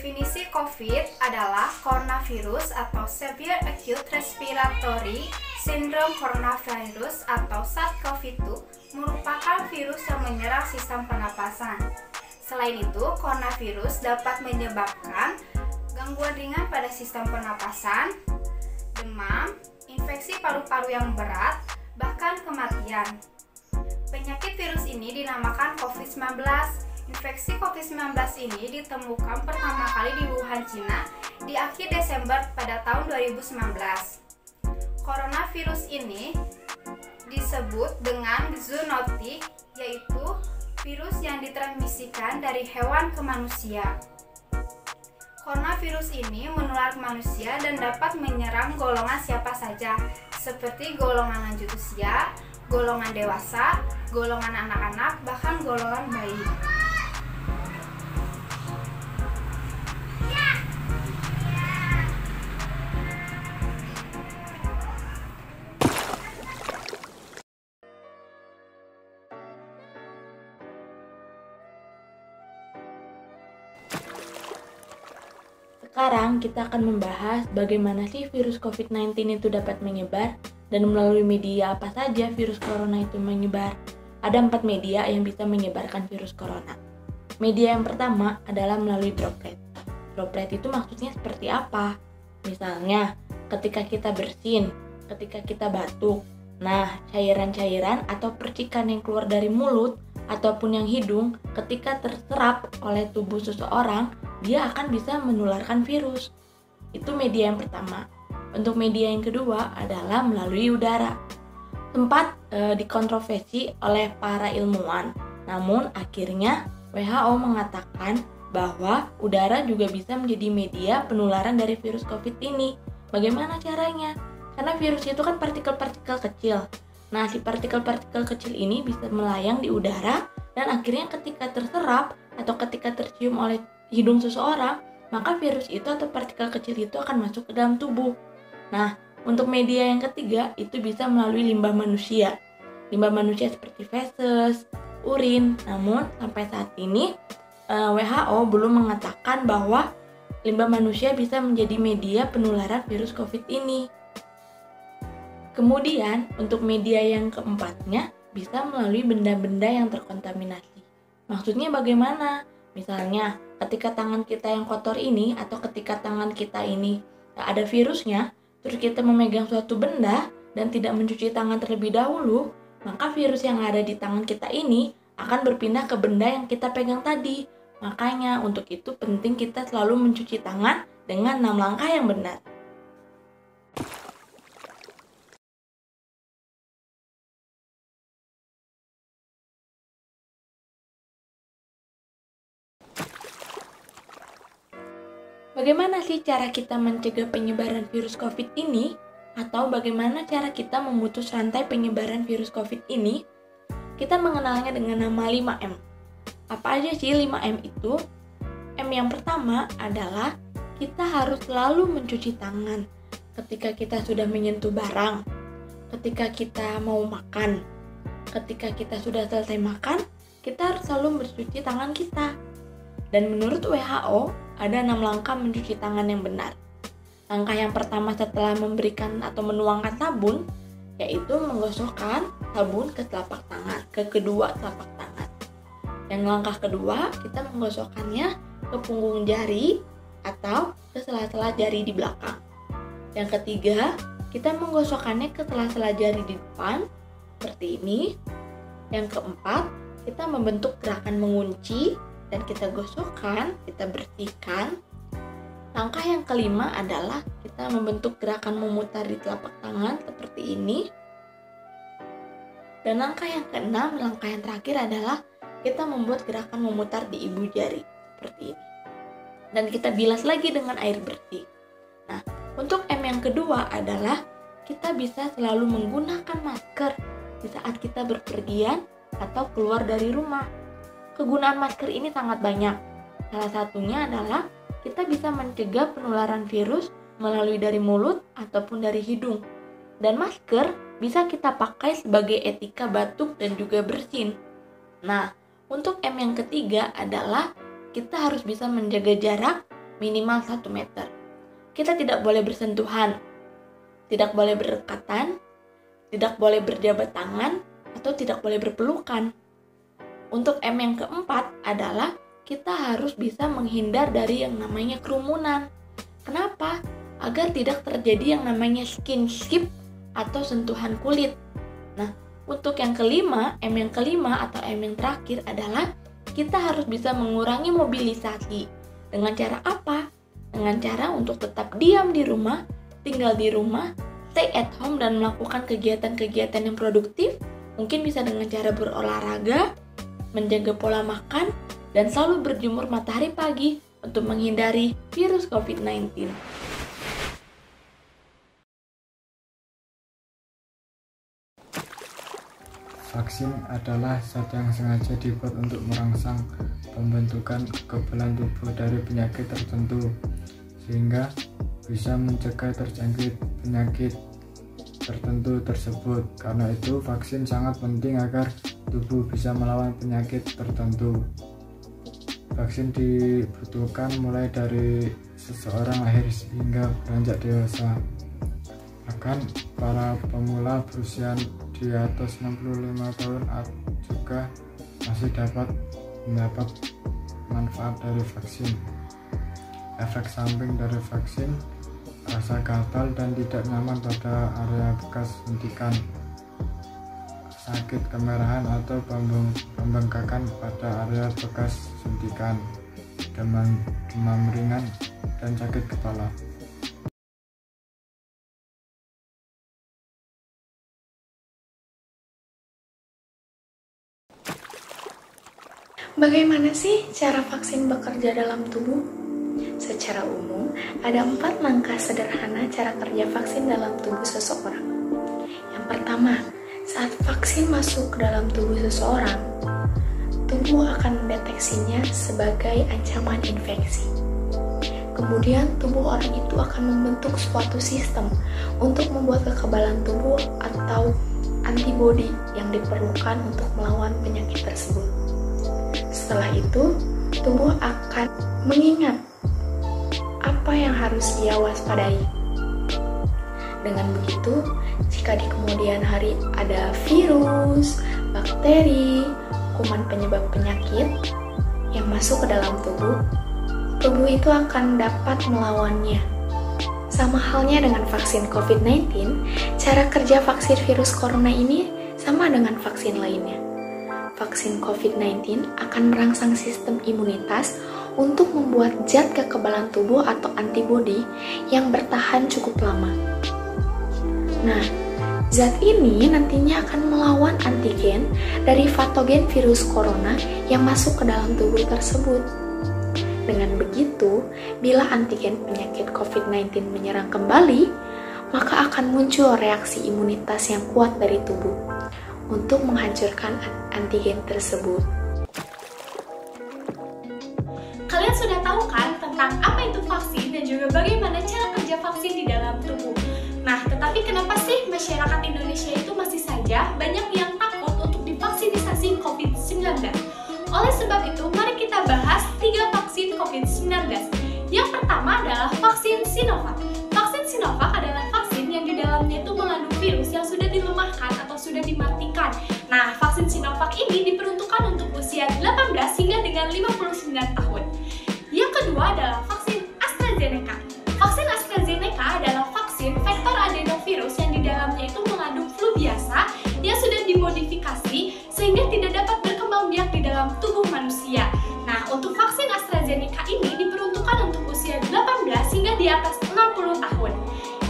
Definisi COVID adalah coronavirus atau Severe Acute Respiratory Syndrome Coronavirus atau SARS-CoV-2 merupakan virus yang menyerang sistem pernapasan. Selain itu, coronavirus dapat menyebabkan gangguan ringan pada sistem pernapasan, demam, infeksi paru-paru yang berat, bahkan kematian. Penyakit virus ini dinamakan COVID-19. Infeksi COVID-19 ini ditemukan pertama kali di Wuhan, Cina di akhir Desember pada tahun 2019. Coronavirus ini disebut dengan zoonotic, yaitu virus yang ditransmisikan dari hewan ke manusia. Coronavirus ini menular ke manusia dan dapat menyerang golongan siapa saja, seperti golongan lanjut usia, golongan dewasa, golongan anak-anak, bahkan golongan bayi. Sekarang kita akan membahas bagaimana sih virus COVID-19 itu dapat menyebar dan melalui media apa saja virus corona itu menyebar. Ada 4 media yang bisa menyebarkan virus corona. Media yang pertama adalah melalui droplet. Droplet itu maksudnya seperti apa? Misalnya, ketika kita bersin, ketika kita batuk. Nah, cairan-cairan atau percikan yang keluar dari mulut ataupun yang hidung ketika terserap oleh tubuh seseorang, dia akan bisa menularkan virus. Itu media yang pertama. Untuk media yang kedua adalah melalui udara. Sempat dikontroversi oleh para ilmuwan, namun akhirnya WHO mengatakan bahwa udara juga bisa menjadi media penularan dari virus COVID ini. Bagaimana caranya? Karena virus itu kan partikel-partikel kecil. Nah, si partikel-partikel kecil ini bisa melayang di udara dan akhirnya ketika terserap atau ketika tercium oleh hidung seseorang, maka virus itu atau partikel kecil itu akan masuk ke dalam tubuh. Nah, untuk media yang ketiga itu bisa melalui limbah manusia. Limbah manusia seperti feses, urin. Namun sampai saat ini WHO belum mengatakan bahwa limbah manusia bisa menjadi media penularan virus COVID ini. Kemudian untuk media yang keempatnya bisa melalui benda-benda yang terkontaminasi. Maksudnya bagaimana? Misalnya, ketika tangan kita yang kotor ini atau ketika tangan kita ini ada virusnya, terus kita memegang suatu benda dan tidak mencuci tangan terlebih dahulu, maka virus yang ada di tangan kita ini akan berpindah ke benda yang kita pegang tadi. Makanya untuk itu penting kita selalu mencuci tangan dengan 6 langkah yang benar. Bagaimana sih cara kita mencegah penyebaran virus COVID ini? Atau bagaimana cara kita memutus rantai penyebaran virus COVID ini? Kita mengenalnya dengan nama 5M. Apa aja sih 5M itu? M yang pertama adalah kita harus selalu mencuci tangan ketika kita sudah menyentuh barang, ketika kita mau makan, ketika kita sudah selesai makan, kita harus selalu mencuci tangan kita. Dan menurut WHO, ada 6 langkah mencuci tangan yang benar. Langkah yang pertama setelah memberikan atau menuangkan sabun, yaitu menggosokkan sabun ke telapak tangan, ke kedua telapak tangan. Yang langkah kedua, kita menggosokkannya ke punggung jari atau ke sela-sela jari di belakang. Yang ketiga, kita menggosokkannya ke sela-sela jari di depan, seperti ini. Yang keempat, kita membentuk gerakan mengunci, dan kita gosokkan, kita bersihkan. Langkah yang kelima adalah kita membentuk gerakan memutar di telapak tangan seperti ini. Dan langkah yang keenam, langkah yang terakhir adalah kita membuat gerakan memutar di ibu jari seperti ini. Dan kita bilas lagi dengan air bersih. Nah, untuk M yang kedua adalah kita bisa selalu menggunakan masker di saat kita berpergian atau keluar dari rumah. Kegunaan masker ini sangat banyak. Salah satunya adalah kita bisa mencegah penularan virus melalui dari mulut ataupun dari hidung. Dan masker bisa kita pakai sebagai etika batuk dan juga bersin. Nah, untuk M yang ketiga adalah kita harus bisa menjaga jarak minimal 1 meter. Kita tidak boleh bersentuhan, tidak boleh berdekatan, tidak boleh berjabat tangan, atau tidak boleh berpelukan. Untuk M yang keempat adalah kita harus bisa menghindar dari yang namanya kerumunan. Kenapa? Agar tidak terjadi yang namanya skinship atau sentuhan kulit. Nah, untuk yang kelima, M yang kelima atau M yang terakhir adalah kita harus bisa mengurangi mobilisasi. Dengan cara apa? Dengan cara untuk tetap diam di rumah, tinggal di rumah, stay at home dan melakukan kegiatan-kegiatan yang produktif. Mungkin bisa dengan cara berolahraga, menjaga pola makan, dan selalu berjemur matahari pagi untuk menghindari virus COVID-19. Vaksin adalah zat yang sengaja dibuat untuk merangsang pembentukan kekebalan tubuh dari penyakit tertentu, sehingga bisa mencegah terjangkit penyakit tertentu tersebut. Karena itu, vaksin sangat penting agar tubuh bisa melawan penyakit tertentu. Vaksin dibutuhkan mulai dari seseorang lahir hingga beranjak dewasa. Bahkan para pemula berusia di atas 65 tahun juga masih dapat mendapat manfaat dari vaksin. Efek samping dari vaksin: rasa gatal dan tidak nyaman pada area bekas suntikan, sakit kemerahan atau pembengkakan pada area bekas suntikan, demam ringan, dan sakit kepala. Bagaimana sih cara vaksin bekerja dalam tubuh? Secara umum, ada 4 langkah sederhana cara kerja vaksin dalam tubuh seseorang. Yang pertama, saat vaksin masuk ke dalam tubuh seseorang, tubuh akan mendeteksinya sebagai ancaman infeksi. Kemudian, tubuh orang itu akan membentuk suatu sistem untuk membuat kekebalan tubuh atau antibodi yang diperlukan untuk melawan penyakit tersebut. Setelah itu, tubuh akan mengingat apa yang harus ia waspadai. Dengan begitu, jika di kemudian hari ada virus, bakteri, kuman penyebab penyakit yang masuk ke dalam tubuh, tubuh itu akan dapat melawannya. Sama halnya dengan vaksin COVID-19, cara kerja vaksin virus corona ini sama dengan vaksin lainnya. Vaksin COVID-19 akan merangsang sistem imunitas untuk membuat zat kekebalan tubuh atau antibodi yang bertahan cukup lama. Nah, zat ini nantinya akan melawan antigen dari patogen virus corona yang masuk ke dalam tubuh tersebut. Dengan begitu, bila antigen penyakit COVID-19 menyerang kembali, maka akan muncul reaksi imunitas yang kuat dari tubuh untuk menghancurkan antigen tersebut. Kalian sudah tahu kan tentang apa itu vaksin dan juga bagaimana cara kerja vaksin di dalam tubuh. Nah, tetapi kenapa sih masyarakat Indonesia itu masih saja banyak yang takut untuk divaksinisasi COVID-19? Oleh sebab itu, mari kita bahas 3 vaksin COVID-19. Yang pertama adalah vaksin Sinovac. Vaksin Sinovac adalah vaksin yang di dalamnya itu mengandung virus yang sudah dilemahkan atau sudah dimatikan. Nah, vaksin Sinovac ini diperuntukkan untuk usia 18 hingga dengan 59 tahun. Yang kedua adalah vaksin AstraZeneca. Vaksin AstraZeneca adalah vaksin vektor adenovirus yang di dalamnya itu mengandung flu biasa yang sudah dimodifikasi sehingga tidak dapat berkembang biak di dalam tubuh manusia. Nah, untuk vaksin AstraZeneca ini diperuntukkan untuk usia 18 hingga di atas 60 tahun.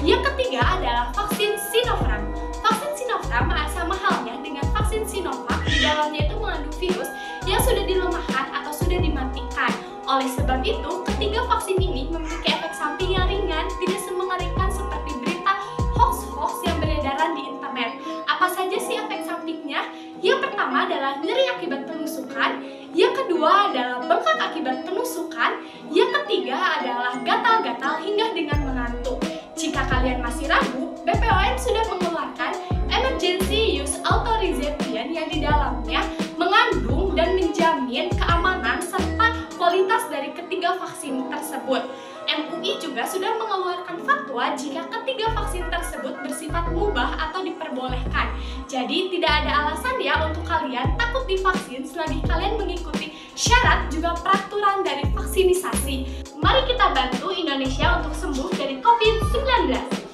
Yang ketiga adalah vaksin Sinopharm. Vaksin Sinopharm sama halnya dengan vaksin Sinovac, di dalamnya itu mengandung virus yang sudah dilemahkan atau sudah dimatikan. Oleh sebab itu, ketiga vaksin ini memiliki efek samping yang ringan, tidak semengerikan seperti berita hoax-hoax yang beredaran di internet. Apa saja sih efek sampingnya? Yang pertama adalah nyeri akibat penusukan, yang kedua adalah bengkak akibat penusukan, yang ketiga adalah gatal-gatal hingga dengan mengantuk. Jika kalian masih ragu, BPOM sudah mengeluarkan Emergency Use Authorization yang di dalamnya mengandung dan menjamin keamanan serta kualitas dari ketiga vaksin tersebut. tersebut. MUI juga sudah mengeluarkan fatwa jika ketiga vaksin tersebut bersifat mubah atau diperbolehkan. Jadi tidak ada alasan ya untuk kalian takut divaksin selagi kalian mengikuti syarat juga peraturan dari vaksinisasi. Mari kita bantu Indonesia untuk sembuh dari COVID-19.